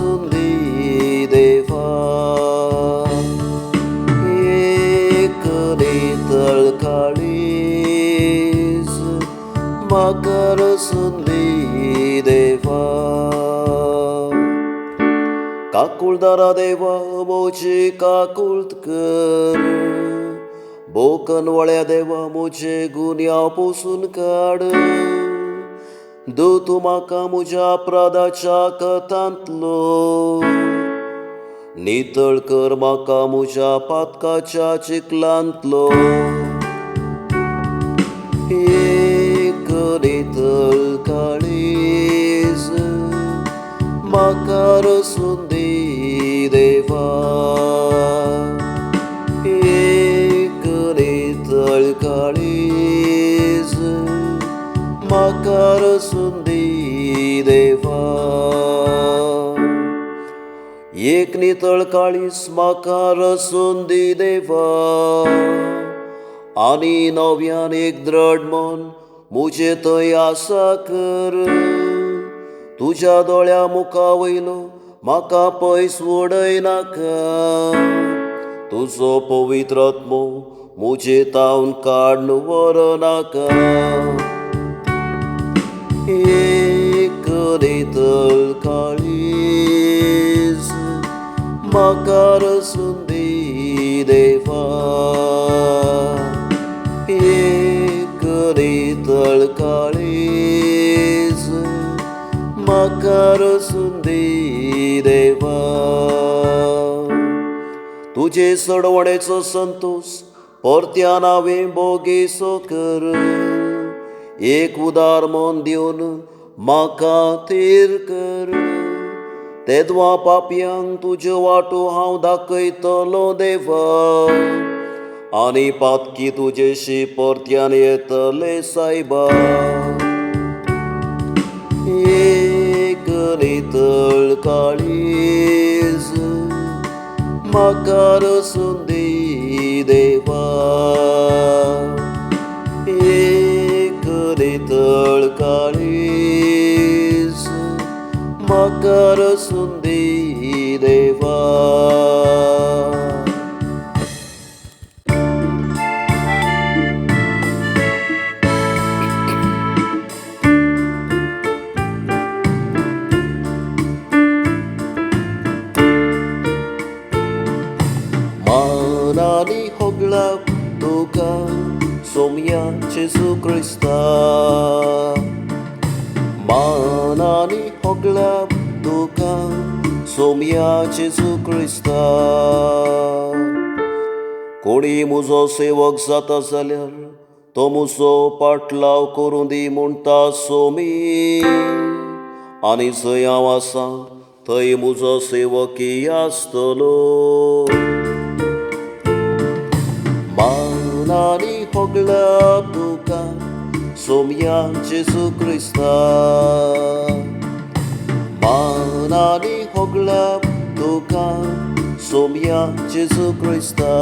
संदी देवा एक नितळ काळीज मकर संदी देवा काकुळदारा देवा मोचे काकुळत कर बोकनवळ्या देवा मोचे गुन्यांव पुसून काड दो तूं म्हाका म्हज्या अपराधाच्या कथांतलो नितळ कर म्हाका म्हज्या पातकाच्या चिखलांतलो एक नितळ काळीज म्हाका रसून दी देवा एक नितळ काळीज म्हाका रसून दी देवा एक नितळ काळीज म्हाका रसून दी देवा आनी नव्यान एक दृढ मन मुझे थंय आसा कर तुज्या दोळ्या मुखा वयलो म्हाका पयस उडय नाका तुजो पवित्र आत्मो मुझे तावन काडून व्हरनाका एक नितळ काळीज म्हाका रसून दी देवा एक नितळ काळीज म्हाका रसून दी देवा तुजे सडवणेचो संतोष परत्यान हांवें बोगेसो कर एक उदार मन दिवन म्हाका थीर कर तेदवा पापयांक तुज्यो वाटो हांव दाखयतलो देवा आनी पातकी तुजेशी परत्यान येतले सायबा एक नितळ काळीज म्हाका रसून दी देवा एक नितळ काळीज म्हाका रसून दी देवा मानानी होगळाप तुका सोम्या जेजू क्रिस्ता मानानी होगळाप तुका सोम्या जेजू क्रिस्ता कोणी म्हजो सेवक जाता जाल्यार तो म्हजो पाटलाव करूं दी म्हणटा सोमी आनी जंय हांव आसा थंय म्हजो सेवकी आसतलो मानानी होगळाप तुका सोम्या जेजू क्रिस्ता मानानी होगळाप तुका सोम्या जेजू क्रिस्ता